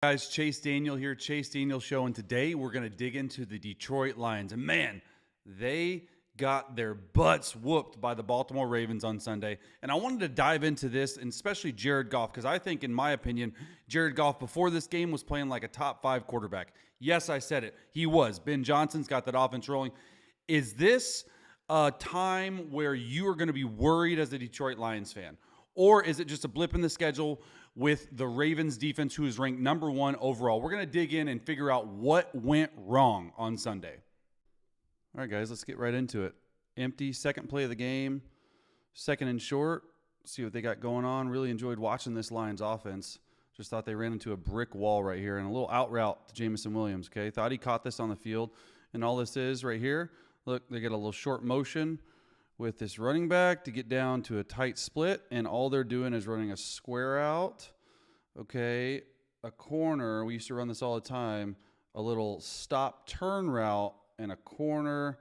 Guys, Chase Daniel here, Chase Daniel Show, and today we're going to dig into the Detroit Lions. And man, they got their butts whooped by the Baltimore Ravens on Sunday. And I wanted to dive into this, and especially Jared Goff, because I think, in my opinion, Jared Goff before this game was playing like a top 5 quarterback. Yes, I said it. He was. Ben Johnson's got that offense rolling. Is this a time where you are going to be worried as a Detroit Lions fan? Or is it just a blip in the schedule with the Ravens defense, who is ranked number 1 overall? We're going to dig in and figure out what went wrong on Sunday. All right, guys, let's get right into it. Empty, second play of the game, second and short. See what they got going on. Really enjoyed watching this Lions offense. Just thought they ran into a brick wall right here, and a little out route to Jameson Williams, okay? Thought he caught this on the field, and all this is right here, look, they get a little short motion with this running back to get down to a tight split, and all they're doing is running a square out, okay, a corner. We used to run this all the time, a little stop turn route, and a corner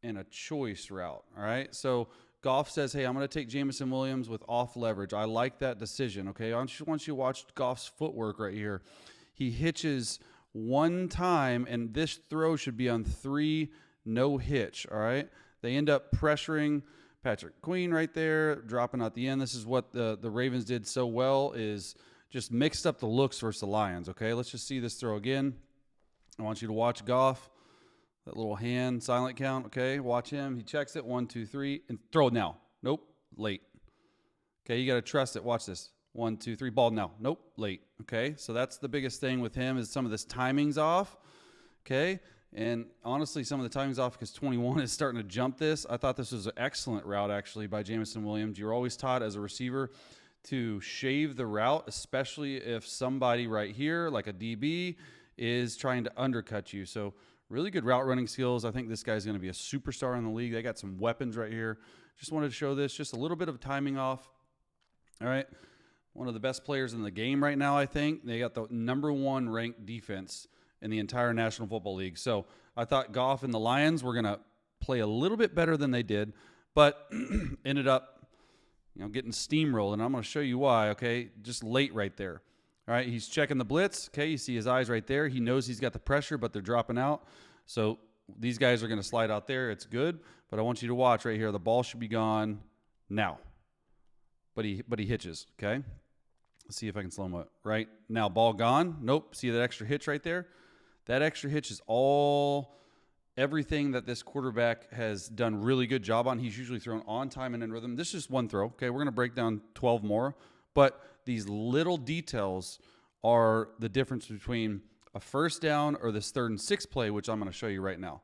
and a choice route, all right? So Goff says, hey, I'm going to take Jameson Williams with off leverage. I like that decision, okay? Once you watch Goff's footwork right here, he hitches one time, and this throw should be on 3, no hitch, all right? They end up pressuring Patrick Queen right there, dropping out the end. This is what the Ravens did so well, is just mixed up the looks versus the Lions, okay? Let's just see this throw again. I want you to watch Goff, that little hand silent count, okay? Watch him. He checks it, 1, 2, 3, and throw it now. Nope, late. Okay, you got to trust it. Watch this. 1, 2, 3, ball now. Nope, late, okay? So that's the biggest thing with him, is some of this timing's off, okay? And honestly, some of the timing's off because 21 is starting to jump this. I thought this was an excellent route, actually, by Jameson Williams. You're always taught as a receiver to shave the route, especially if somebody right here, like a DB, is trying to undercut you. So really good route running skills. I think this guy's going to be a superstar in the league. They got some weapons right here. Just wanted to show this. Just a little bit of timing off. All right. One of the best players in the game right now, I think. They got the number 1 ranked defense in the entire National Football League. So I thought Goff and the Lions were going to play a little bit better than they did, but ended up, getting steamrolled, and I'm going to show you why, okay? Just late right there. All right, he's checking the blitz. Okay, you see his eyes right there. He knows he's got the pressure, but they're dropping out. So these guys are going to slide out there. It's good, but I want you to watch right here. The ball should be gone now, but he hitches, okay? Let's see if I can slow him up. Right now, ball gone. Nope, see that extra hitch right there? That extra hitch is everything that this quarterback has done really good job on. He's usually thrown on time and in rhythm. This is just one throw. Okay, we're going to break down 12 more. But these little details are the difference between a first down or this 3rd and 6th play, which I'm going to show you right now.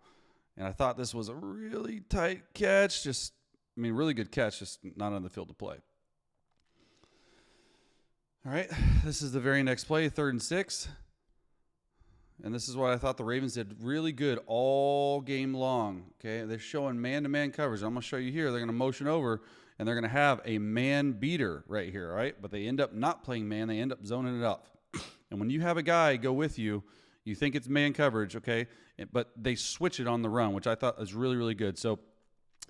And I thought this was a really tight catch. Really good catch, just not on the field to play. All right, this is the very next play, 3rd and 6. And this is what I thought the Ravens did really good all game long, okay? They're showing man-to-man coverage. I'm going to show you here. They're going to motion over, and they're going to have a man beater right here, all right? But they end up not playing man. They end up zoning it up. And when you have a guy go with you, you think it's man coverage, okay? But they switch it on the run, which I thought was really, really good. So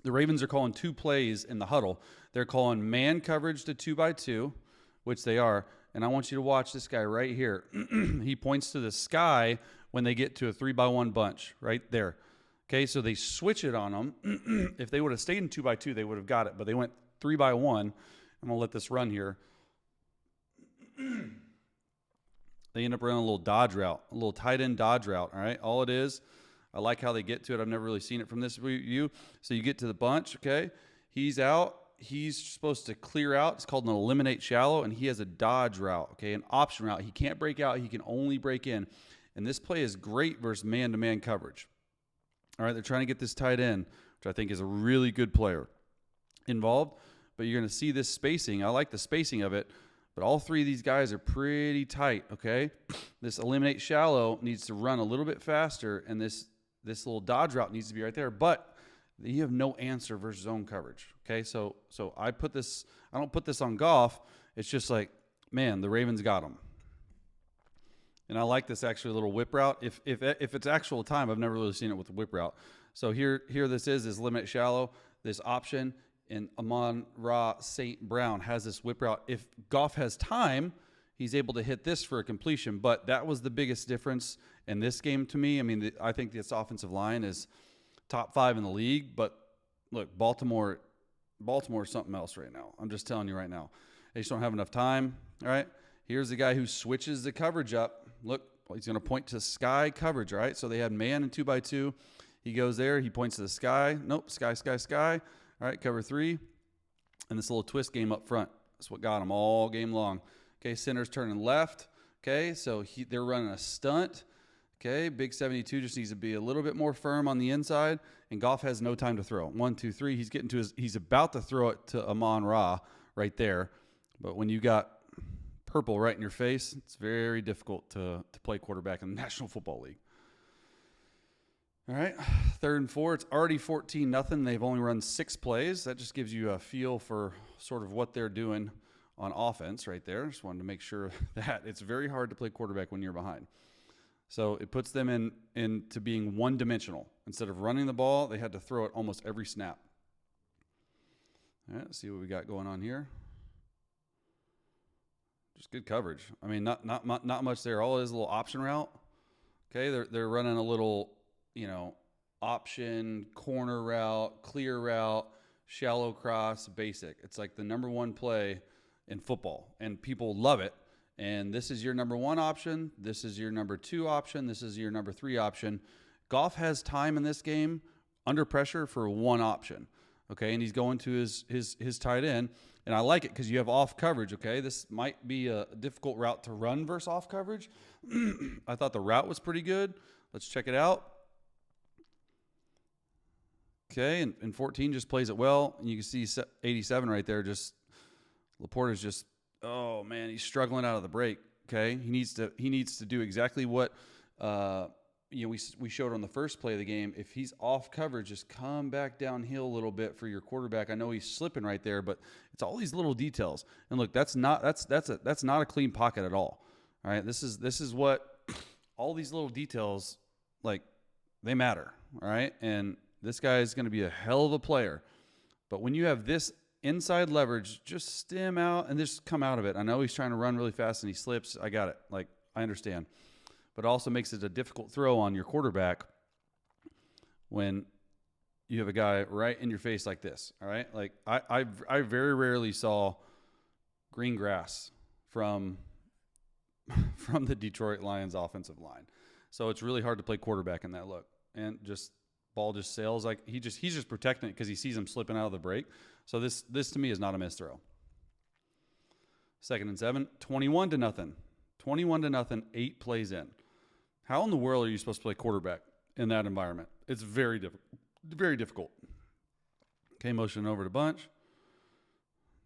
the Ravens are calling 2 plays in the huddle. They're calling man coverage to 2x2, which they are. And I want you to watch this guy right here. He points to the sky when they get to a 3x1 bunch right there. Okay, so they switch it on them. If they would have stayed in 2x2, they would have got it. But they went 3x1. I'm going to let this run here. They end up running a little dodge route, a little tight end dodge route. All right, all it is. I like how they get to it. I've never really seen it from this view. So you get to the bunch, okay? He's out. He's supposed to clear out. It's called an eliminate shallow, and he has a dodge route, okay, an option route. He can't break out. He can only break in. And this play is great versus man-to-man coverage. All right, they're trying to get this tight end, which I think is a really good player involved. But you're going to see this spacing. I like the spacing of it, but all 3 of these guys are pretty tight, okay? This eliminate shallow needs to run a little bit faster, and this little dodge route needs to be right there. But you have no answer versus zone coverage, okay? So I don't put this on Goff. It's just like, man, the Ravens got him. And I like this actually little whip route. If it's actual time, I've never really seen it with the whip route. So here this is limit shallow, this option, and Amon-Ra St. Brown has this whip route. If Goff has time, he's able to hit this for a completion. But that was the biggest difference in this game to me. I mean, I think this offensive line is top 5 in the league. But look, Baltimore's something else right now. I'm just telling you right now. They just don't have enough time. All right. Here's the guy who switches the coverage up. Look, he's going to point to sky coverage. All right. So they had man and 2x2. He goes there. He points to the sky. Nope. Sky. All right. Cover 3. And this little twist game up front. That's what got him all game long. Okay, center's turning left. Okay, so they're running a stunt. Okay, big 72 just needs to be a little bit more firm on the inside. And Goff has no time to throw. 1, 2, 3. He's about to throw it to Amon-Ra right there. But when you got purple right in your face, it's very difficult to play quarterback in the National Football League. All right, 3rd and 4. It's already 14-0. They've only run 6 plays. That just gives you a feel for sort of what they're doing on offense right there. Just wanted to make sure that it's very hard to play quarterback when you're behind. So it puts them into being one-dimensional. Instead of running the ball, they had to throw it almost every snap. All right, let's see what we got going on here. Just good coverage. I mean, not much there. All it is a little option route. Okay, they're running a little, option, corner route, clear route, shallow cross, basic. It's like the number 1 play in football, and people love it. And this is your number 1 option. This is your number 2 option. This is your number 3 option. Goff has time in this game under pressure for 1 option. Okay, and he's going to his tight end. And I like it because you have off coverage, okay? This might be a difficult route to run versus off coverage. I thought the route was pretty good. Let's check it out. Okay, and 14 just plays it well. And you can see 87 right there. Just Laporta's just, oh man, he's struggling out of the break. Okay, he needs to do exactly what we showed on the first play of the game. If he's off coverage, just come back downhill a little bit for your quarterback. I know he's slipping right there, but it's all these little details. And look, that's not a clean pocket at all. All right, this is what all these little details, like, they matter. All right, and this guy is going to be a hell of a player. But when you have this inside leverage, just stem out and just come out of it. I know he's trying to run really fast and he slips. I got it. Like, I understand. But it also makes it a difficult throw on your quarterback when you have a guy right in your face like this. All right? Like, I very rarely saw green grass from the Detroit Lions offensive line. So it's really hard to play quarterback in that look. And just ball just sails like he's just protecting it because he sees him slipping out of the break. So this to me is not a missed throw. 2nd and 7, 21-0. 21-0, 8 plays in. How in the world are you supposed to play quarterback in that environment? It's very difficult. Okay, motion over to bunch.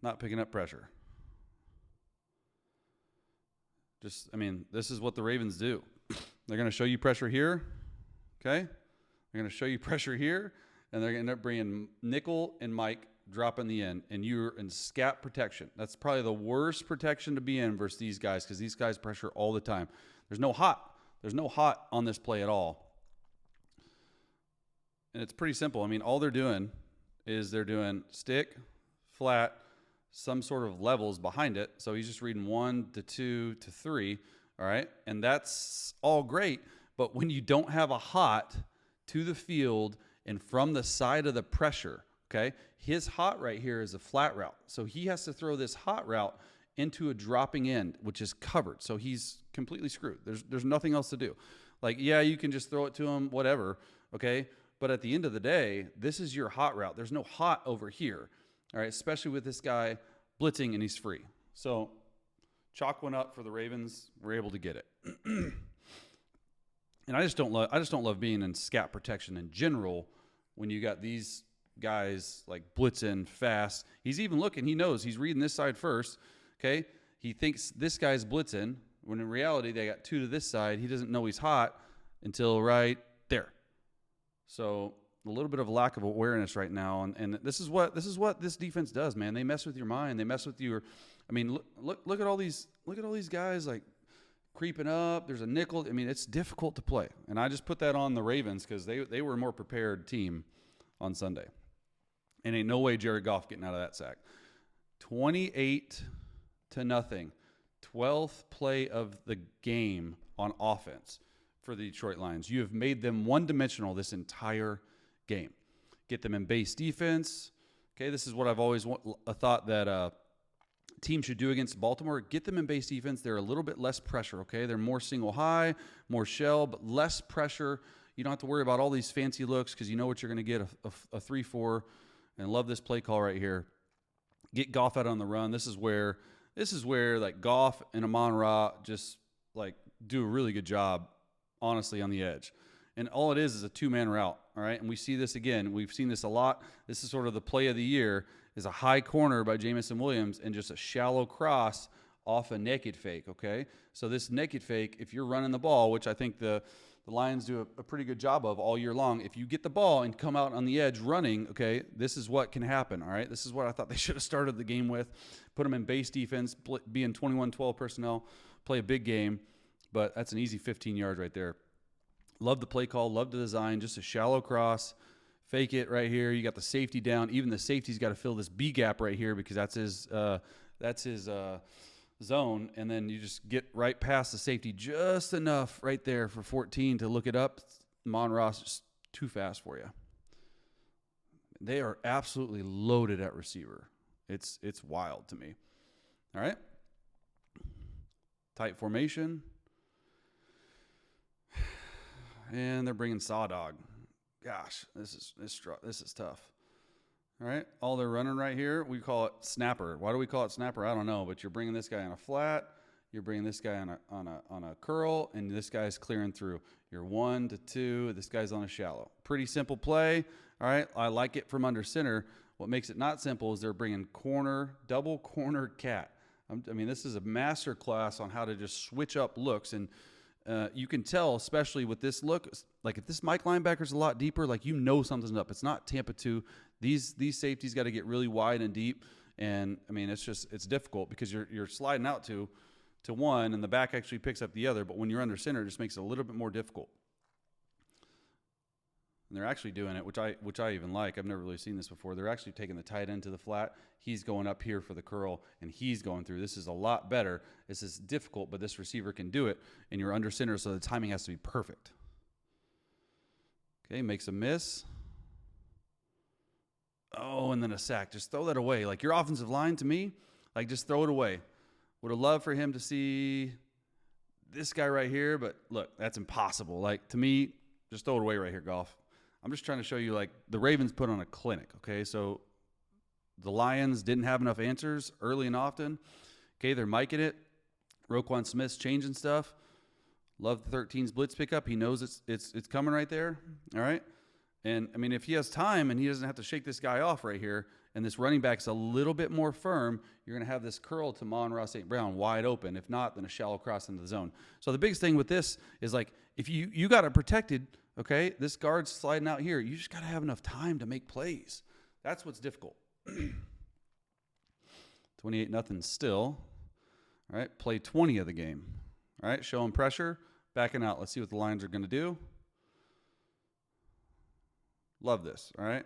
Not picking up pressure. This is what the Ravens do. They're going to show you pressure here. Okay? They're going to show you pressure here, and they're going to end up bringing nickel and Mike dropping the end, and you're in scat protection. That's probably the worst protection to be in versus these guys because these guys pressure all the time. There's no hot on this play at all. And it's pretty simple. I mean, all they're doing is they're doing stick, flat, some sort of levels behind it. So he's just reading 1 to 2 to 3, all right? And that's all great, but when you don't have a hot to the field and from the side of the pressure, okay, his hot right here is a flat route. So he has to throw this hot route into a dropping end, which is covered. So he's completely screwed. There's nothing else to do. Like, yeah, you can just throw it to him, whatever, okay? But at the end of the day, this is your hot route. There's no hot over here, all right, especially with this guy blitzing and he's free. So chalk one up for the Ravens. We're able to get it. And I just don't love being in scat protection in general when you got these guys like blitzing fast. He's even looking. He knows he's reading this side first. Okay, he thinks this guy's blitzing when in reality they got 2 to this side. He doesn't know he's hot until right there. So a little bit of a lack of awareness right now, and this is what this defense does, man. They mess with your mind. They mess with your. I mean, look at all these guys like creeping up. There's a nickel. I mean, it's difficult to play, and I just put that on the Ravens because they were a more prepared team on Sunday. And ain't no way Jared Goff getting out of that sack. 28-0. 12th play of the game on offense for the Detroit Lions. You have made them one-dimensional this entire game. Get them in base defense. Okay, this is what I've always thought that team should do against Baltimore. Get them in base defense. They're a little bit less pressure, okay? They're more single high, more shell, but less pressure. You don't have to worry about all these fancy looks because you know what you're going to get, a 3-4. And love this play call right here. Get Goff out on the run. This is where like Goff and Amon-Ra just like do a really good job, honestly, on the edge. And all it is a two-man route, all right? And we see this again. We've seen this a lot. This is sort of the play of the year, is a high corner by Jamison Williams and just a shallow cross off a naked fake, okay? So this naked fake, if you're running the ball, which I think the Lions do a pretty good job of all year long, if you get the ball and come out on the edge running, okay, this is what can happen, all right? This is what I thought they should have started the game with. Put them in base defense, be in 21-12 personnel, play a big game, but that's an easy 15 yards right there. Love the play call, love the design, just a shallow cross, fake it right here. You got the safety down. Even the safety's got to fill this B gap right here because that's his zone, and then you just get right past the safety just enough right there for 14 to look it up. Amon-Ra's just too fast for you. They are absolutely loaded at receiver. It's wild to me. All right. Tight formation. And they're bringing Saw Dog. Gosh, this is tough. All right, all they're running right here, we call it snapper. Why do we call it snapper? I don't know, but you're bringing this guy on a flat, you're bringing this guy on a curl, and this guy's clearing through. You're 1 to 2. This guy's on a shallow. Pretty simple play. All right, I like it from under center. What makes it not simple is they're bringing double corner cat. I mean, this is a master class on how to just switch up looks, and you can tell, especially with this look, like if this Mike linebacker's a lot deeper, like you know something's up. It's not Tampa 2. These safeties got to get really wide and deep, and I mean it's difficult because you're sliding out to one, and the back actually picks up the other. But when you're under center, it just makes it a little bit more difficult. And they're actually doing it, which I even like. I've never really seen this before. They're actually taking the tight end to the flat. He's going up here for the curl, and he's going through. This is a lot better. This is difficult, but this receiver can do it, and you're under center, so the timing has to be perfect. Okay, makes a miss. Oh, and then a sack. Just throw that away. Like your offensive line, to me, like just throw it away. Would have loved for him to see this guy right here, but look, that's impossible. Like to me, just throw it away right here, Goff. I'm just trying to show you, like, the Ravens put on a clinic, okay? So the Lions didn't have enough answers early and often. Okay, they're miking it. Roquan Smith's changing stuff. Love the 13's blitz pickup. He knows it's coming right there, all right? And, I mean, if he has time and he doesn't have to shake this guy off right here, and this running back's a little bit more firm, you're going to have this curl to Amon-Ra St. Brown wide open. If not, then a shallow cross into the zone. So the biggest thing with this is, like, if you got it protected, okay, this guard's sliding out here. You just got to have enough time to make plays. That's what's difficult. 28-0 still. All right, play 20 of the game. All right, showing pressure, backing out. Let's see what the Lions are going to do. Love this, all right?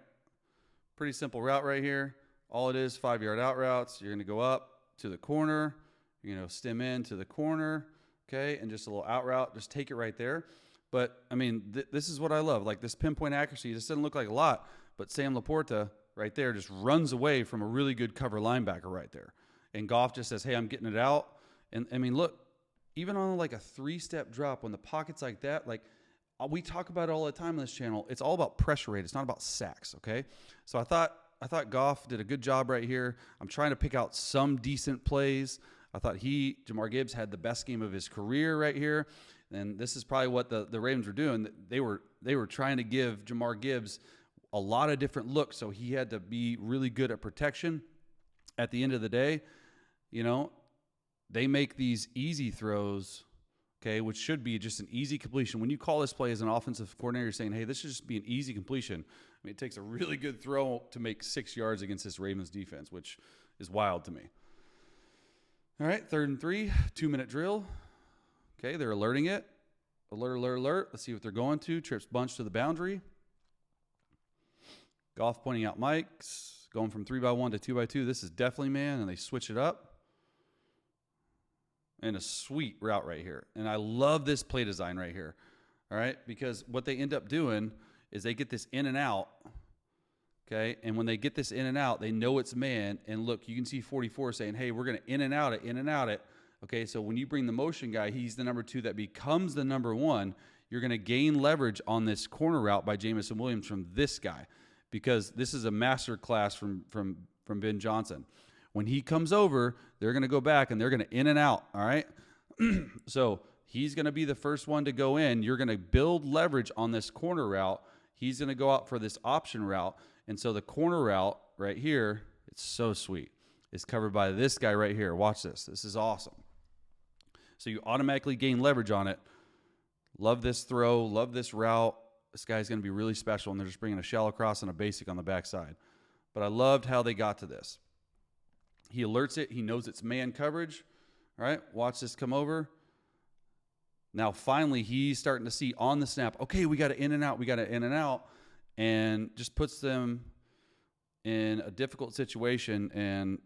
Pretty simple route right here. All it is, 5-yard out routes. You're going to go up to the corner. You're going to stem in to the corner, okay, and just a little out route. Just take it right there. But, I mean, this is what I love. Like, this pinpoint accuracy, this doesn't look like a lot, but Sam Laporta right there just runs away from a really good cover linebacker right there. And Goff just says, hey, I'm getting it out. And, I mean, look, even on, like, a 3-step drop, when the pocket's like that, like, we talk about it all the time on this channel. It's all about pressure rate. It's not about sacks, okay? So I thought Goff did a good job right here. I'm trying to pick out some decent plays. I thought Jahmyr Gibbs, had the best game of his career right here. And this is probably what the Ravens were doing. They were trying to give Jahmyr Gibbs a lot of different looks, so he had to be really good at protection. At the end of the day, you know, they make these easy throws, okay, which should be just an easy completion. When you call this play as an offensive coordinator, you're saying, hey, this should just be an easy completion. I mean, it takes a really good throw to make 6 yards against this Ravens defense, which is wild to me. All right, 3rd and 3, 2-minute drill. Okay, they're alerting it. Alert, alert, alert. Let's see what they're going to. Trips bunch to the boundary. Goff pointing out Mike's. Going from 3-by-1 to 2-by-2. This is definitely man, and they switch it up. and a sweet route right here. And I love this play design right here. All right, because what they end up doing is they get this in and out. Okay, and when they get this in and out, they know it's man. And look, you can see 44 saying, hey, we're going to in and out it. Okay, so when you bring the motion guy, he's the number 2 that becomes the number 1. You're going to gain leverage on this corner route by Jamison Williams from this guy, because this is a master class from Ben Johnson. When he comes over, they're going to go back and they're going to in and out, all right? So he's going to be the first one to go in. You're going to build leverage on this corner route. He's going to go out for this option route. And so the corner route right here, it's so sweet. It's covered by this guy right here. Watch this. This is awesome. So you automatically gain leverage on it. Love this throw. Love this route. This guy's going to be really special, and they're just bringing a shallow cross and a basic on the backside. But I loved how they got to this. He alerts it. He knows it's man coverage. All right, watch this come over. Now, finally, he's starting to see on the snap, okay, we got to in and out. And just puts them in a difficult situation. And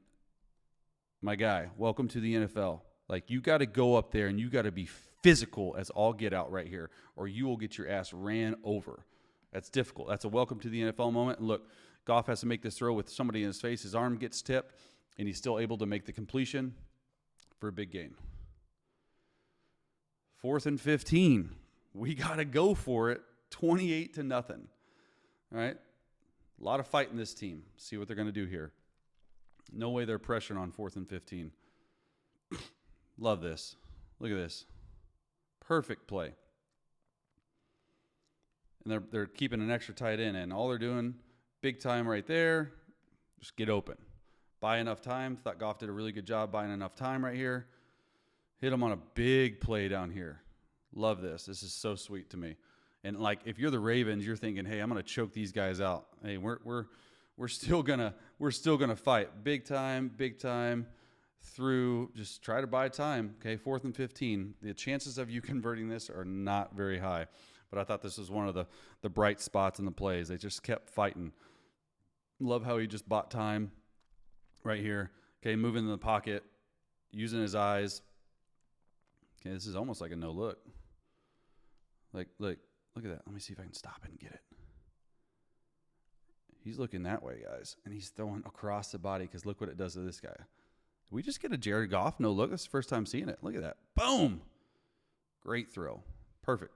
my guy, welcome to the NFL. Like, you got to go up there and you got to be physical as all get out right here, or you will get your ass ran over. That's difficult. That's a welcome to the NFL moment. And look, Goff has to make this throw with somebody in his face. His arm gets tipped, and he's still able to make the completion for a big gain. 4th and 15. We got to go for it. 28-0. All right? A lot of fight in this team. See what they're going to do here. No way they're pressuring on 4th and 15. Love this. Look at this. Perfect play. And they're keeping an extra tight end in. All they're doing, big time right there, just get open. Buy enough time. Thought Goff did a really good job buying enough time right here. Hit him on a big play down here. Love this. This is so sweet to me. And like, if you're the Ravens, you're thinking, hey, I'm gonna choke these guys out. Hey, we're still gonna fight. Big time through. Just try to buy time. Okay, 4th and 15. The chances of you converting this are not very high. But I thought this was one of the bright spots in the plays. They just kept fighting. Love how he just bought time right here. Okay, moving in the pocket, using his eyes. Okay, this is almost like a no look. Look at that. Let me see if I can stop it and get it. He's looking that way, guys, and he's throwing across the body because look what it does to this guy. Did we just get a Jared Goff no look? That's the first time seeing it. Look at that. Boom. Great throw. Perfect.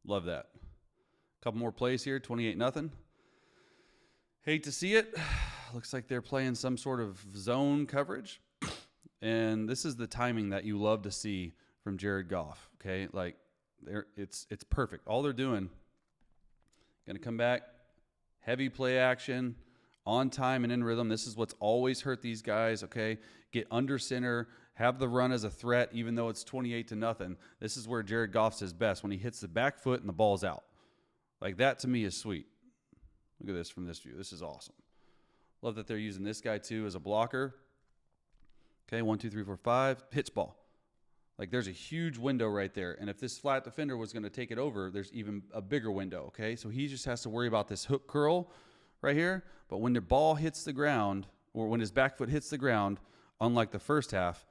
Love that. Couple more plays here. 28-0. Hate to see it. Looks like they're playing some sort of zone coverage. And this is the timing that you love to see from Jared Goff. Okay, like it's perfect. All they're doing, going to come back, heavy play action, on time and in rhythm. This is what's always hurt these guys. Okay, get under center, have the run as a threat, even though it's 28-0. This is where Jared Goff's his best, when he hits the back foot and the ball's out. Like, that to me is sweet. Look at this from this view. This is awesome. Love that they're using this guy too as a blocker. Okay, 1, 2, 3, 4, 5. Pitch ball. Like, there's a huge window right there. And if this flat defender was going to take it over, there's even a bigger window. Okay, so he just has to worry about this hook curl right here. But when the ball hits the ground, or when his back foot hits the ground, unlike the first half,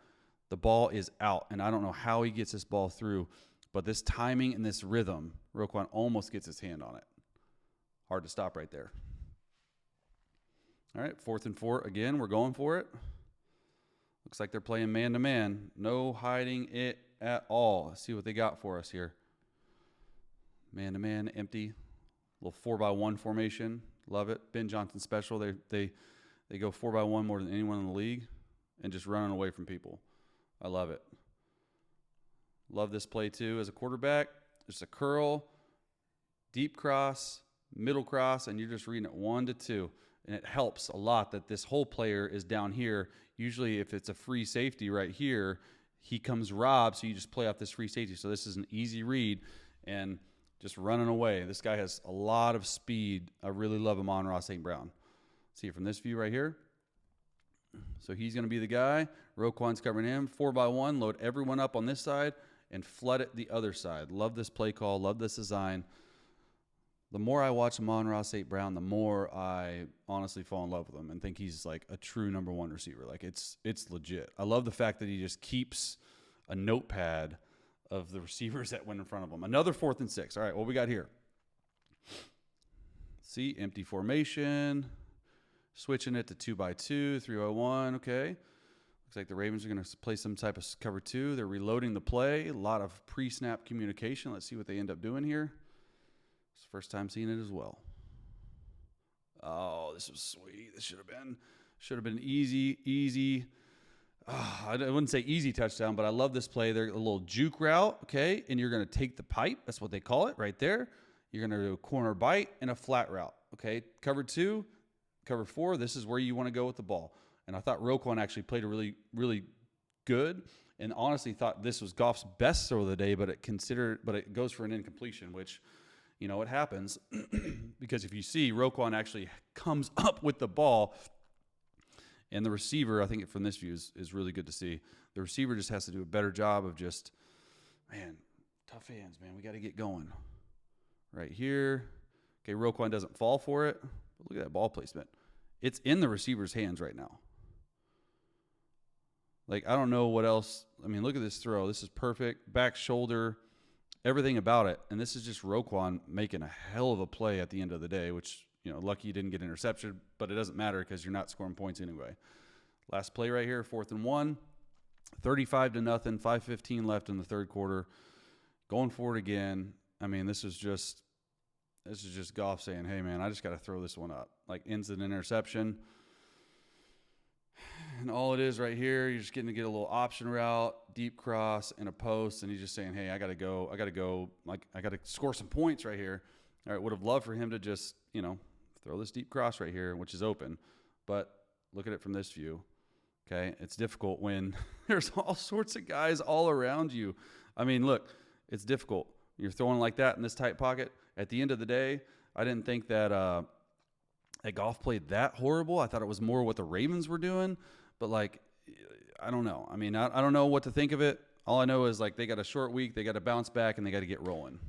the ball is out. And I don't know how he gets this ball through, but this timing and this rhythm, Roquan almost gets his hand on it. Hard to stop right there. All right, 4th and 4. Again, we're going for it. Looks like they're playing man-to-man. No hiding it at all. Let's see what they got for us here. Man-to-man, empty. Little 4-by-1 formation. Love it. Ben Johnson special. They go 4-by-1 more than anyone in the league and just running away from people. I love it. Love this play too as a quarterback. Just a curl, deep cross, middle cross, and you're just reading it 1 to 2. And it helps a lot that this whole player is down here. Usually if it's a free safety right here, he comes robbed, so you just play off this free safety. So this is an easy read and just running away. This guy has a lot of speed. I really love him on Ross St. Brown. See it from this view right here. So he's going to be the guy. Roquan's covering him. 4-by-1, load everyone up on this side and flood it the other side. Love this play call. Love this design. the more I watch Amon-Ra St. Brown, the more I honestly fall in love with him and think he's like a true number one receiver. Like it's legit. I love the fact that he just keeps a notepad of the receivers that went in front of him. Another 4th and 6. All right, what we got here? See, empty formation. Switching it to 2x2, 3-1. Okay. Looks like the Ravens are going to play some type of cover 2. They're reloading the play. A lot of pre-snap communication. Let's see what they end up doing here. It's the first time seeing it as well. Oh, this was sweet. This should have been easy. I wouldn't say easy touchdown, but I love this play. They're a little juke route, okay? And you're going to take the pipe. That's what they call it right there. You're going to do a corner bite and a flat route, okay? Cover 2, cover 4, this is where you want to go with the ball. And I thought Roquan actually played a really, really good, and honestly thought this was Goff's best throw of the day, but it goes for an incompletion, which, you know, it happens because if you see, Roquan actually comes up with the ball. And the receiver, I think from this view, is really good to see. The receiver just has to do a better job of just, man, tough hands, man. We got to get going. Right here. Okay, Roquan doesn't fall for it. But look at that ball placement. It's in the receiver's hands right now. Like, I don't know what else. I mean, look at this throw. This is perfect. Back shoulder, everything about it. And this is just Roquan making a hell of a play at the end of the day, which, you know, lucky you didn't get intercepted, but it doesn't matter because you're not scoring points anyway. Last play right here, 4th and 1, 35-0, 5:15 left in the third quarter. Going for it again. I mean, this is just Goff saying, hey, man, I just got to throw this one up. Like, ends in an interception. And all it is right here, you're just getting to get a little option route, deep cross, and a post, and he's just saying, hey, I got to go. Like, I got to score some points right here. All right, would have loved for him to just, you know, throw this deep cross right here, which is open. But look at it from this view. Okay, it's difficult when there's all sorts of guys all around you. I mean, look, it's difficult. You're throwing like that in this tight pocket. At the end of the day, I didn't think that Goff played that horrible. I thought it was more what the Ravens were doing. But, like, I don't know. I mean, I don't know what to think of it. All I know is, like, they got a short week. They got to bounce back, and they got to get rolling.